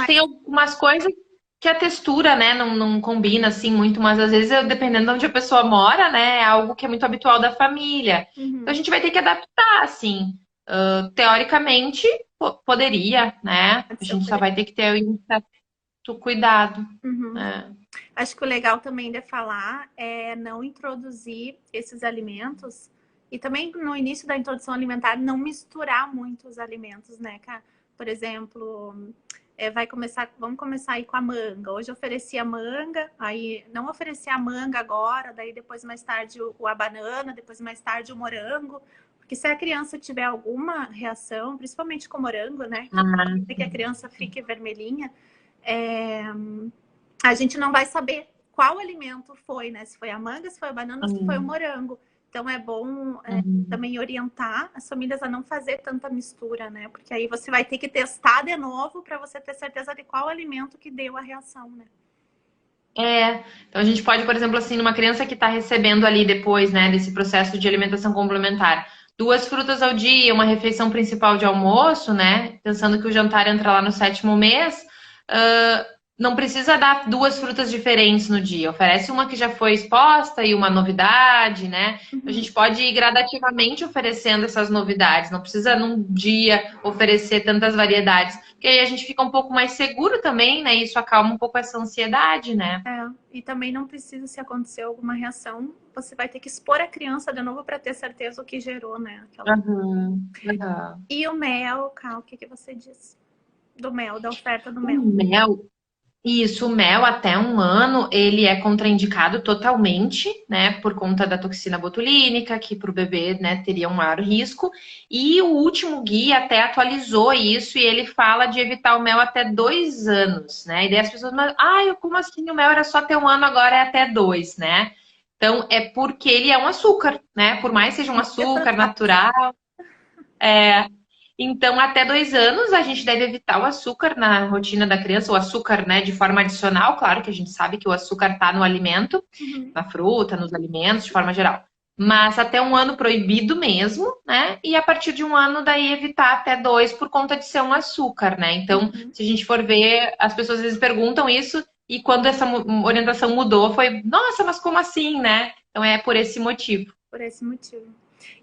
Speaker 2: tem algumas coisas que a textura, né, não combina, assim, muito, mas às vezes, dependendo de onde a pessoa mora, né, é algo que é muito habitual da família. Então, a gente vai ter que adaptar, assim. Teoricamente, poderia, né? A gente só vai ter que ter um certo cuidado.
Speaker 1: Acho que o legal também de falar é não introduzir esses alimentos e também no início da introdução alimentar não misturar muito os alimentos, né, cara? Por exemplo, vamos começar aí com a manga. Hoje eu ofereci a manga, aí não ofereci a manga agora, daí depois mais tarde a banana, depois mais tarde o morango. Porque se a criança tiver alguma reação, principalmente com morango, né? Que a criança fique vermelhinha, a gente não vai saber qual alimento foi, né? Se foi a manga, se foi a banana, se foi o morango. Então é bom também orientar as famílias a não fazer tanta mistura, né? Porque aí você vai ter que testar de novo para você ter certeza de qual alimento que deu a reação, né?
Speaker 2: Então a gente pode, por exemplo, assim, numa criança que está recebendo ali depois, né, desse processo de alimentação complementar, 2 frutas ao dia, uma refeição principal de almoço, né? Pensando que o jantar entra lá no 7º mês, não precisa dar 2 frutas diferentes no dia. Oferece uma que já foi exposta e uma novidade, né? A gente pode ir gradativamente oferecendo essas novidades. Não precisa num dia oferecer tantas variedades. Porque aí a gente fica um pouco mais seguro também, né? Isso acalma um pouco essa ansiedade, né?
Speaker 1: E também não precisa, se acontecer alguma reação, você vai ter que expor a criança de novo para ter certeza o que gerou, né? E o mel, Cal, o que você diz? Do mel, da oferta do mel.
Speaker 2: O mel, Isso, o mel até 1 ano, ele é contraindicado totalmente, né, por conta da toxina botulínica, que para o bebê, né, teria um maior risco. E o último guia até atualizou isso e ele fala de evitar o mel até 2 anos, né? E daí as pessoas, mas, como assim o mel era só até 1 ano, agora é até 2, né? Então é porque ele é um açúcar, né? Por mais que seja um açúcar natural. Então, até 2 anos, a gente deve evitar o açúcar na rotina da criança, o açúcar, né, de forma adicional, claro que a gente sabe que o açúcar está no alimento,
Speaker 1: Uhum.
Speaker 2: na fruta, nos alimentos, de forma geral. Mas até 1 ano proibido mesmo, né? E a partir de 1 ano, daí evitar até 2 por conta de ser um açúcar, né? Então,
Speaker 1: Uhum.
Speaker 2: se a gente for ver, as pessoas às vezes perguntam isso, e quando essa orientação mudou, foi, nossa, mas como assim, né? Então é por esse motivo.
Speaker 1: Por esse motivo.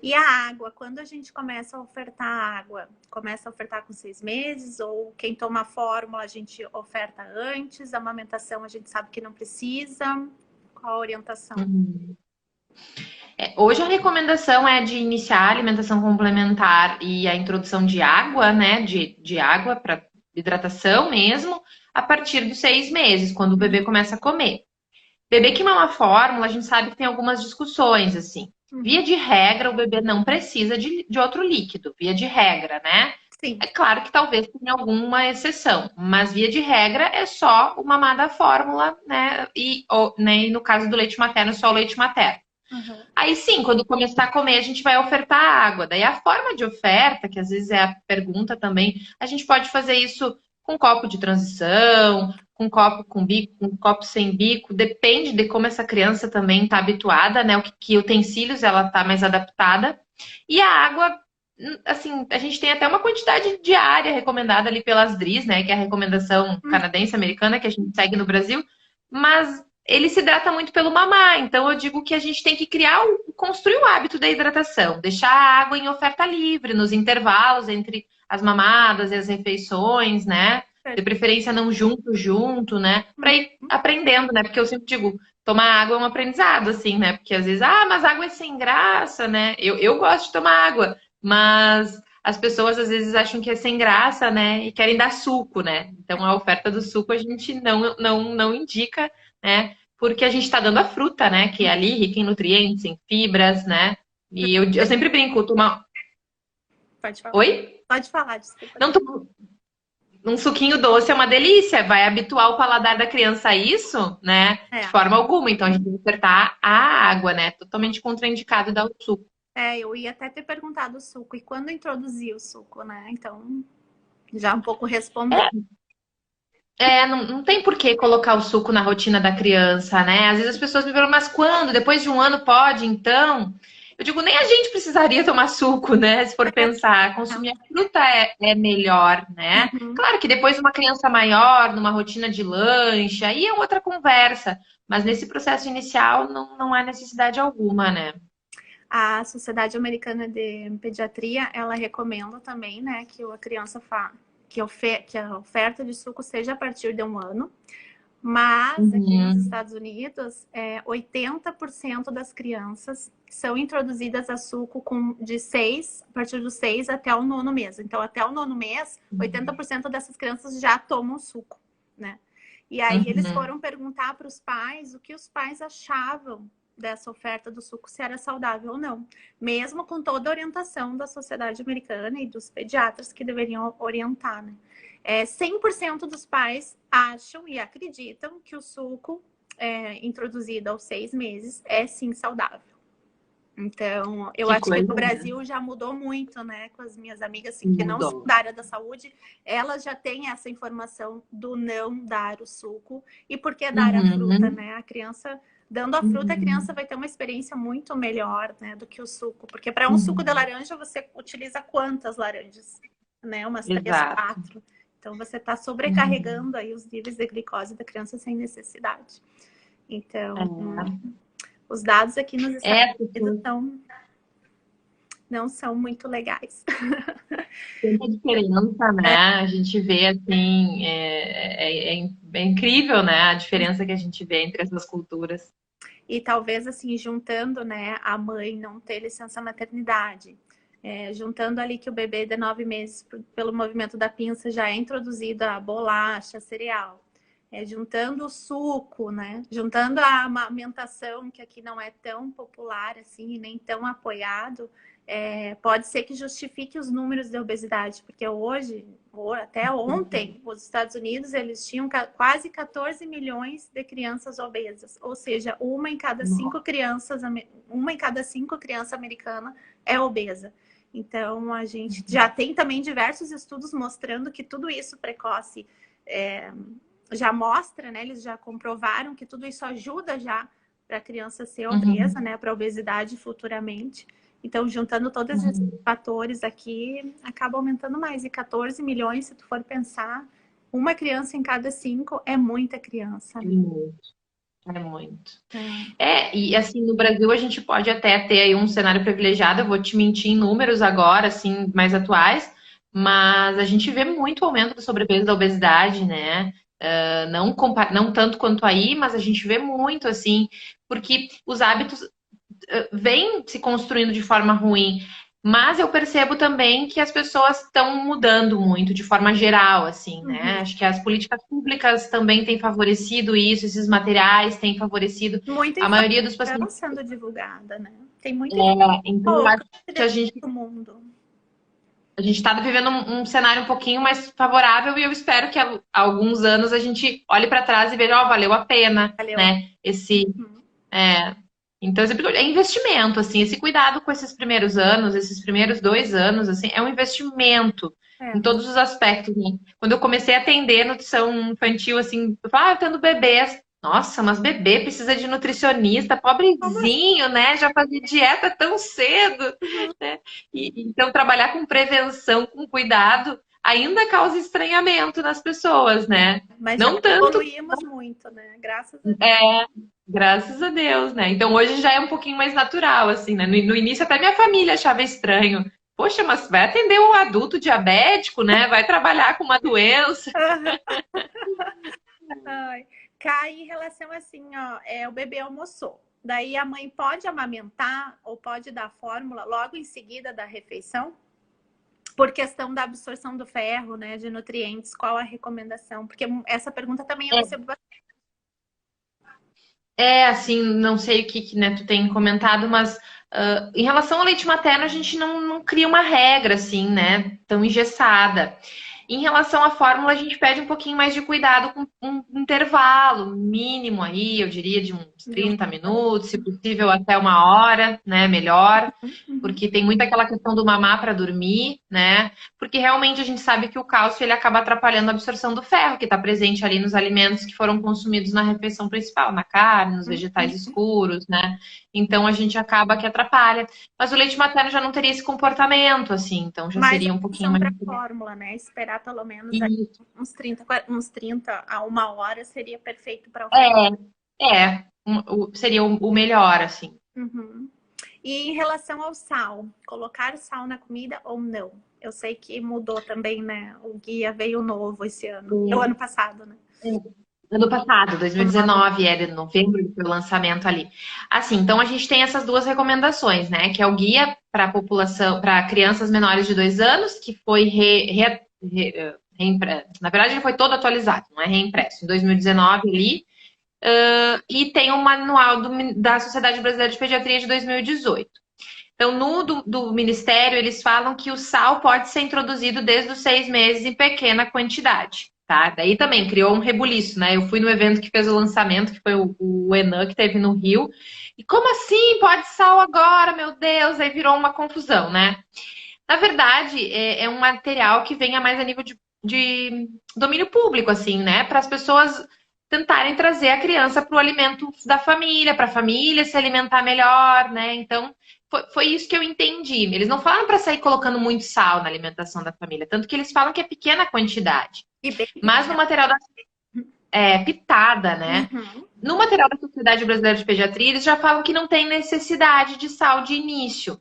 Speaker 1: E a água, quando a gente começa a ofertar água, começa a ofertar com 6 meses, ou quem toma fórmula a gente oferta antes, a amamentação a gente sabe que não precisa. Qual a orientação?
Speaker 2: Uhum. Hoje a recomendação é de iniciar a alimentação complementar e a introdução de água, né? De água para hidratação mesmo, a partir dos 6 meses, quando o bebê começa a comer. Bebê que mama fórmula, a gente sabe que tem algumas discussões, assim.
Speaker 1: Uhum.
Speaker 2: Via de regra, o bebê não precisa de outro líquido, via de regra, né?
Speaker 1: Sim.
Speaker 2: É claro que talvez tenha alguma exceção, mas via de regra é só o mamar da fórmula, né? E no caso do leite materno, só o leite materno.
Speaker 1: Uhum.
Speaker 2: Aí sim, quando começar a comer, a gente vai ofertar água. Daí a forma de oferta, que às vezes é a pergunta também, a gente pode fazer isso com copo de transição, com copo com bico, com copo sem bico, depende de como essa criança também está habituada, né? Que utensílios ela está mais adaptada. E a água, assim, a gente tem até uma quantidade diária recomendada ali pelas DRIs, né? Que é a recomendação canadense-americana que a gente segue no Brasil, mas ele se hidrata muito pelo mamar. Então eu digo que a gente tem que construir o hábito da hidratação, deixar a água em oferta livre, nos intervalos entre as mamadas e as refeições, né? De preferência não junto, né? Para ir aprendendo, né? Porque eu sempre digo, tomar água é um aprendizado, assim, né? Porque às vezes, mas água é sem graça, né? Eu gosto de tomar água, mas as pessoas às vezes acham que é sem graça, né? E querem dar suco, né? Então a oferta do suco a gente não indica, né? Porque a gente está dando a fruta, né? Que é ali rica em nutrientes, em fibras, né? E eu sempre brinco, tomar.
Speaker 1: Pode falar.
Speaker 2: Oi?
Speaker 1: Pode falar, desculpa.
Speaker 2: Não, um suquinho doce é uma delícia, vai habituar o paladar da criança a isso, né? De
Speaker 1: É.
Speaker 2: forma alguma. Então a gente tem que acertar a água, né? Totalmente contraindicado dar o suco.
Speaker 1: Eu ia até ter perguntado o suco. E quando introduzir o suco, né? Então, já um pouco respondeu.
Speaker 2: Não tem por que colocar o suco na rotina da criança, né? Às vezes as pessoas me perguntam, mas quando? Depois de 1 ano pode, então? Eu digo, nem a gente precisaria tomar suco, né? Se for pensar, consumir a fruta é melhor, né?
Speaker 1: Uhum.
Speaker 2: Claro que depois de uma criança maior, numa rotina de lanche, aí é outra conversa. Mas nesse processo inicial não há necessidade alguma, né?
Speaker 1: A Sociedade Americana de Pediatria, ela recomenda também, né, que a criança que a oferta de suco seja a partir de 1 ano. Mas aqui nos Estados Unidos, 80% das crianças são introduzidas a suco a partir dos 6 até o 9º mês. Então, até o 9º mês, 80% dessas crianças já tomam suco, né? E aí eles foram perguntar para os pais o que os pais achavam dessa oferta do suco, se era saudável ou não. Mesmo com toda a orientação da Sociedade Americana e dos pediatras que deveriam orientar, né? 100% dos pais acham e acreditam que o suco introduzido aos 6 meses é sim saudável. Então, eu acho que no Brasil já mudou muito, né? Com as minhas amigas assim, que não são da área da saúde, elas já têm essa informação do não dar o suco. E por que dar a fruta, né? A criança, dando a fruta, a criança vai ter uma experiência muito melhor, né? Do que o suco. Porque para um suco de laranja, você utiliza quantas laranjas? Né? Umas 3, 4. Então, você está sobrecarregando aí os níveis de glicose da criança sem necessidade. Então, os dados aqui nos Estados Unidos não são muito legais.
Speaker 2: Tem uma diferença, né? A gente vê, assim, é incrível, né? A diferença que a gente vê entre essas culturas.
Speaker 1: E talvez, assim, juntando, né, a mãe não ter licença maternidade, juntando ali que o bebê de 9 meses, pelo movimento da pinça, já é introduzido a bolacha, cereal. juntando o suco, né? Juntando a amamentação, que aqui não é tão popular assim, nem tão apoiado, pode ser que justifique os números de obesidade, porque hoje, ou até ontem, os Estados Unidos, eles tinham quase 14 milhões de crianças obesas, ou seja, uma em cada cinco crianças americanas é obesa. Então, a gente já tem também diversos estudos mostrando que tudo isso precoce já mostra, né? Eles já comprovaram que tudo isso ajuda já para a criança ser obesa, né? Para a obesidade futuramente. Então, juntando todos esses fatores aqui, acaba aumentando mais. E 14 milhões, se tu for pensar, uma criança em cada 5 é muita criança. Né?
Speaker 2: É muito. E assim, no Brasil a gente pode até ter aí um cenário privilegiado, eu vou te mentir em números agora, assim, mais atuais, mas a gente vê muito aumento do sobrepeso e da obesidade, né? Não tanto quanto aí, mas a gente vê muito, assim, porque os hábitos vêm se construindo de forma ruim. Mas eu percebo também que as pessoas estão mudando muito de forma geral, assim, né? Acho que as políticas públicas também têm favorecido isso, esses materiais têm favorecido
Speaker 1: muita
Speaker 2: a maioria dos pacientes.
Speaker 1: Sendo divulgada, né? Tem muita
Speaker 2: então eu acho que
Speaker 1: no mundo.
Speaker 2: A gente está vivendo um cenário um pouquinho mais favorável e eu espero que há alguns anos a gente olhe para trás e veja, valeu a pena, né? Então, é investimento, assim, esse cuidado com esses primeiros anos, esses primeiros 2 anos, assim, é um investimento em todos os aspectos, né? Quando eu comecei a atender nutrição infantil, assim, eu falava, tendo bebês. Nossa, mas bebê precisa de nutricionista, pobrezinho, né? Já fazia dieta tão cedo, né? Então, trabalhar com prevenção, com cuidado, ainda causa estranhamento nas pessoas, né?
Speaker 1: Mas
Speaker 2: não tanto.
Speaker 1: Evoluímos muito, né? Graças a Deus.
Speaker 2: Graças a Deus, né? Então hoje já é um pouquinho mais natural, assim, né? No início até minha família achava estranho. Poxa, mas vai atender um adulto diabético, né? Vai trabalhar com uma doença.
Speaker 1: Cá, em relação assim, ó, o bebê almoçou. Daí a mãe pode amamentar ou pode dar fórmula logo em seguida da refeição? Por questão da absorção do ferro, né? De nutrientes, qual a recomendação? Porque essa pergunta também eu recebo bastante.
Speaker 2: Assim, não sei o que né, tu tem comentado, mas em relação ao leite materno, a gente não cria uma regra, assim, né, tão engessada. Em relação à fórmula, a gente pede um pouquinho mais de cuidado com um intervalo mínimo aí, eu diria de uns 30 minutos, se possível até 1 hora, né, melhor, porque tem muita aquela questão do mamar para dormir, né, porque realmente a gente sabe que o cálcio ele acaba atrapalhando a absorção do ferro, que está presente ali nos alimentos que foram consumidos na refeição principal, na carne, nos vegetais escuros, né, então a gente acaba que atrapalha. Mas o leite materno já não teria esse comportamento, assim, então já seria um pouquinho mais...
Speaker 1: fórmula, né, esperar pelo menos uns 30 a 1 hora seria perfeito para o
Speaker 2: seria o melhor, assim.
Speaker 1: E em relação ao sal, colocar sal na comida ou não? Eu sei que mudou também, né? O guia veio novo esse ano, o ano passado, né?
Speaker 2: Ano passado, 2019, de novembro, foi o lançamento ali. Assim, então a gente tem essas 2 recomendações, né? Que é o guia para a população, para crianças menores de 2 anos, que foi na verdade, ele foi todo atualizado, não é reimpresso, em 2019 ali. E tem o manual da Sociedade Brasileira de Pediatria de 2018. Então, do Ministério, eles falam que o sal pode ser introduzido desde os 6 meses em pequena quantidade, tá? Daí também criou um rebuliço, né? Eu fui no evento que fez o lançamento, que foi o ENAM, que teve no Rio. E como assim? Pode sal agora? Meu Deus! Aí virou uma confusão, né? Na verdade, é um material que venha mais a nível de domínio público, assim, né? Para as pessoas tentarem trazer a criança para o alimento da família, para a família se alimentar melhor, né? Então, foi isso que eu entendi. Eles não falam para sair colocando muito sal na alimentação da família, tanto que eles falam que é pequena quantidade. Mas no material da pitada, né? No material da Sociedade Brasileira de Pediatria, eles já falam que não tem necessidade de sal de início.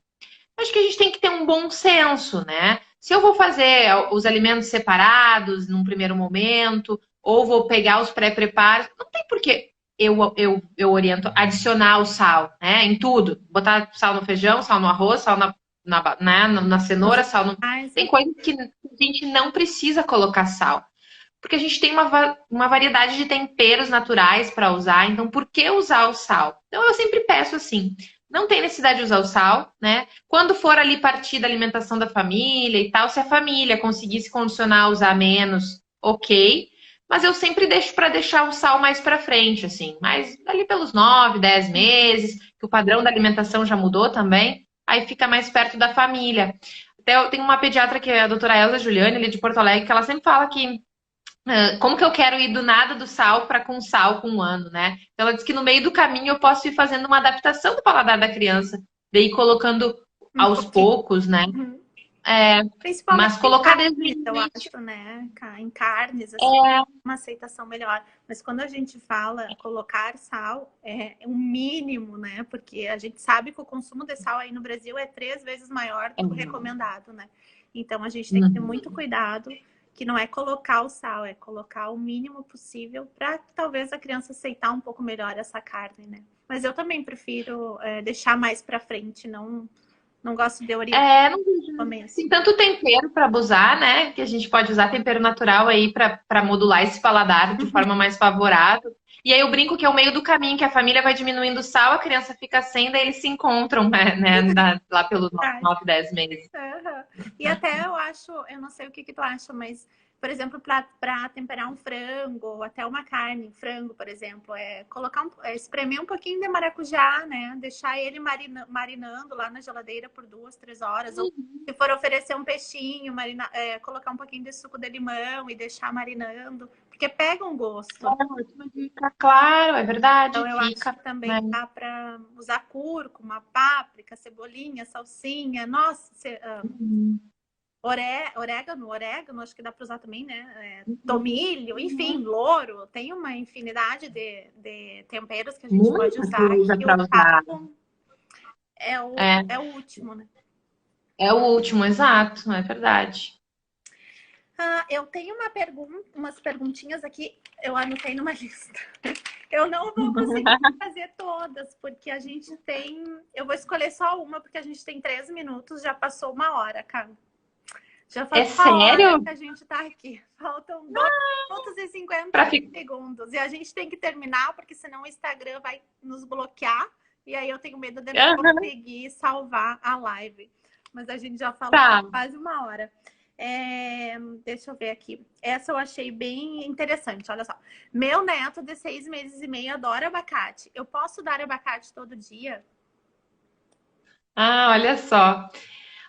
Speaker 2: Acho que a gente tem que ter um bom senso, né? Se eu vou fazer os alimentos separados num primeiro momento, ou vou pegar os pré-preparos, não tem por que eu oriento adicionar o sal, né? Em tudo. Botar sal no feijão, sal no arroz, sal na cenoura, sal no... Tem coisas que a gente não precisa colocar sal. porque a gente tem uma variedade de temperos naturais para usar, então por que usar o sal? Então eu sempre peço assim, não tem necessidade de usar o sal, né? Quando for ali partir da alimentação da família e tal, se a família conseguir se condicionar a usar menos, ok. Mas eu sempre deixo para deixar o sal mais para frente, assim, mas ali pelos 9, 10 meses, que o padrão da alimentação já mudou também, aí fica mais perto da família. Até eu tenho uma pediatra que é a doutora Elza Juliane, ali de Porto Alegre, que ela sempre fala que como que eu quero ir do nada do sal para com sal com um ano, né? Então ela diz que no meio do caminho eu posso ir fazendo uma adaptação do paladar da criança, daí colocando
Speaker 1: Um
Speaker 2: aos
Speaker 1: pouquinho.
Speaker 2: poucos, né?
Speaker 1: Uhum.
Speaker 2: É,
Speaker 1: Principalmente
Speaker 2: mas
Speaker 1: em
Speaker 2: colocar desde o
Speaker 1: carnes, eu
Speaker 2: início.
Speaker 1: acho, né? Em carnes, assim,
Speaker 2: É,
Speaker 1: uma aceitação melhor. Mas quando a gente fala colocar sal, é um mínimo, né? Porque a gente sabe que o consumo de sal aí no Brasil é 3 vezes maior do que o recomendado, né? Então a gente tem que ter muito cuidado, que não é colocar o sal, é colocar o mínimo possível para talvez a criança aceitar um pouco melhor essa carne, né? Mas eu também prefiro deixar mais para frente, não gosto de orientar
Speaker 2: não
Speaker 1: no começo.
Speaker 2: tem tanto tempero para abusar, né? Que a gente pode usar tempero natural aí para modular esse paladar de forma mais favorável. E aí eu brinco que é o meio do caminho, que a família vai diminuindo o sal, a criança fica sem, daí eles se encontram, lá pelos 9, 10 meses.
Speaker 1: Uhum. E até eu acho, eu não sei o que tu acha, mas, por exemplo, para temperar um frango, ou até uma carne, frango, por exemplo, espremer um pouquinho de maracujá, né? Deixar ele marinando lá na geladeira por 2, 3 horas. Ou se for oferecer um peixinho, colocar um pouquinho de suco de limão e deixar marinando, porque pega um gosto.
Speaker 2: Ótima dica, claro, é verdade,
Speaker 1: Então, eu acho
Speaker 2: fica,
Speaker 1: que também
Speaker 2: né?
Speaker 1: dá para usar cúrcuma, páprica, cebolinha, salsinha. Nossa, orégano, acho que dá para usar também, né? Tomilho, enfim, louro. Tem uma infinidade de temperos que a gente pode
Speaker 2: Muita
Speaker 1: usar,
Speaker 2: coisa
Speaker 1: que
Speaker 2: para
Speaker 1: o
Speaker 2: usar.
Speaker 1: sal é o,
Speaker 2: É,
Speaker 1: é o último, né?
Speaker 2: é o último, exato, é verdade.
Speaker 1: Eu tenho umas perguntinhas aqui, eu anotei numa lista. Eu não vou conseguir fazer todas, porque a gente tem. Eu vou escolher só uma, porque a gente tem 3 minutos, já passou 1 hora, cara. Já
Speaker 2: É
Speaker 1: faz 1 hora
Speaker 2: sério?
Speaker 1: que a gente tá aqui. Faltam 2 minutos e 50
Speaker 2: Pra fi-
Speaker 1: segundos. E a gente tem que terminar, porque senão o Instagram vai nos bloquear. E aí eu tenho medo de não
Speaker 2: Aham,
Speaker 1: conseguir salvar a live. Mas a gente já falou
Speaker 2: tá.
Speaker 1: quase 1 hora. Deixa eu ver aqui. Essa eu achei bem interessante. Olha só. Meu neto de 6 meses e meio adora abacate. Eu posso dar abacate todo dia?
Speaker 2: Olha só.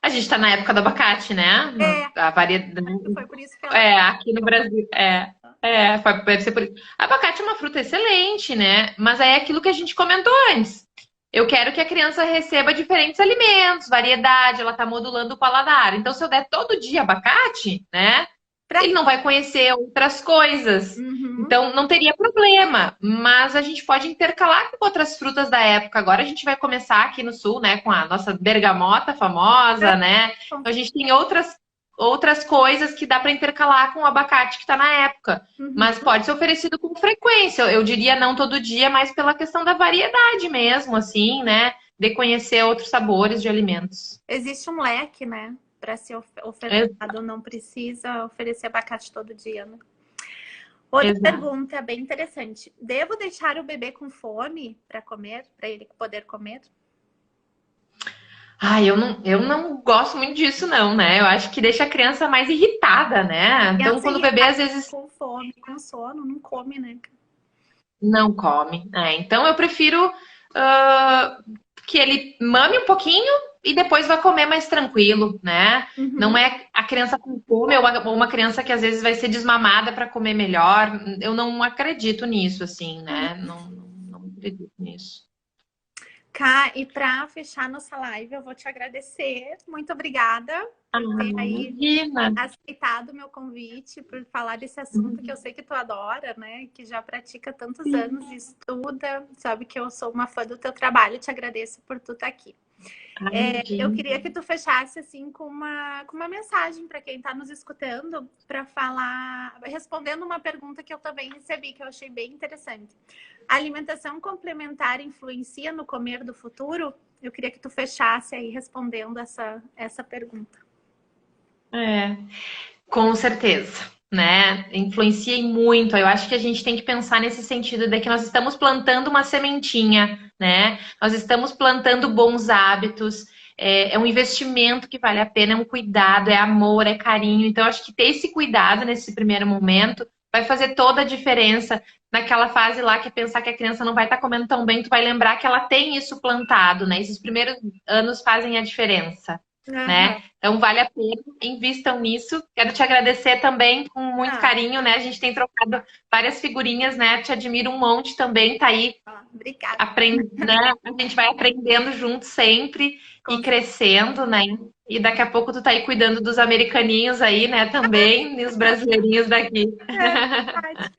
Speaker 2: A gente tá na época do abacate, né?
Speaker 1: É,
Speaker 2: A variedade.
Speaker 1: foi por isso que ela.
Speaker 2: É, aqui no Brasil. Deve ser por isso. Abacate é uma fruta excelente, né? Mas aí é aquilo que a gente comentou antes. Eu quero que a criança receba diferentes alimentos, variedade, ela tá modulando o paladar. Então, se eu der todo dia abacate, né?
Speaker 1: Pra...
Speaker 2: Ele não vai conhecer outras coisas.
Speaker 1: Uhum.
Speaker 2: Então, não teria problema, mas a gente pode intercalar com outras frutas da época. Agora a gente vai começar aqui no sul, né, com a nossa bergamota famosa, né? Então, a gente tem outras coisas que dá para intercalar com o abacate que está na época.
Speaker 1: Uhum.
Speaker 2: Mas pode ser oferecido com frequência. Eu diria não todo dia, mas pela questão da variedade mesmo, assim, né? De conhecer outros sabores de alimentos.
Speaker 1: Existe um leque, né? Para ser ofertado, não precisa oferecer abacate todo dia, né? Outra
Speaker 2: Exato.
Speaker 1: pergunta bem interessante. Devo deixar o bebê com fome para comer, para ele poder comer?
Speaker 2: Eu não gosto muito disso, não, né? Eu acho que deixa a criança mais irritada, né? Então,
Speaker 1: Criança
Speaker 2: quando o bebê
Speaker 1: irritada
Speaker 2: às vezes
Speaker 1: com fome, com sono, não come, né?
Speaker 2: não come, né? Então, eu prefiro que ele mame um pouquinho e depois vá comer mais tranquilo, né? Não
Speaker 1: Uhum.
Speaker 2: é a criança com fome ou uma criança que às vezes vai ser desmamada para comer melhor. Eu não acredito nisso, assim, né? Não acredito nisso.
Speaker 1: Cá, e para fechar nossa live, eu vou te agradecer. Muito obrigada por ter aí
Speaker 2: Imagina.
Speaker 1: aceitado o meu convite, por falar desse assunto que eu sei que tu adora, né? Que já pratica há tantos anos e estuda. Sabe que eu sou uma fã do teu trabalho. Te agradeço por tu estar aqui. Eu
Speaker 2: Imagina.
Speaker 1: queria que tu fechasse assim com uma mensagem para quem está nos escutando, para falar, respondendo uma pergunta que eu também recebi, que eu achei bem interessante. A alimentação complementar influencia no comer do futuro? Eu queria que tu fechasse aí respondendo essa pergunta.
Speaker 2: É, com certeza. né? Influencia muito. Eu acho que a gente tem que pensar nesse sentido de que nós estamos plantando uma sementinha, né? Nós estamos plantando bons hábitos. É um investimento que vale a pena, é um cuidado, é amor, é carinho. Então, eu acho que ter esse cuidado nesse primeiro momento vai fazer toda a diferença naquela fase lá que é pensar que a criança não vai estar comendo tão bem, tu vai lembrar que ela tem isso plantado, né? Esses primeiros anos fazem a diferença,
Speaker 1: Aham.
Speaker 2: né? Então vale a pena, invistam nisso. Quero te agradecer também com muito
Speaker 1: Ah,
Speaker 2: carinho, né? A gente tem trocado várias figurinhas, né? Te admiro um monte também, tá aí,
Speaker 1: obrigada.
Speaker 2: aprende, né? A gente vai aprendendo junto sempre e
Speaker 1: Com
Speaker 2: crescendo, né? E daqui a pouco tu tá aí cuidando dos americaninhos aí, né? Também, e os brasileirinhos daqui.
Speaker 1: É verdade.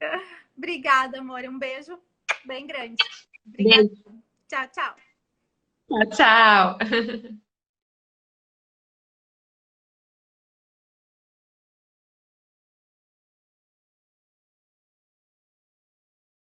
Speaker 1: Obrigada, amor. Um beijo bem grande. Obrigada.
Speaker 2: Beijo,
Speaker 1: Tchau, tchau.
Speaker 2: tchau, tchau.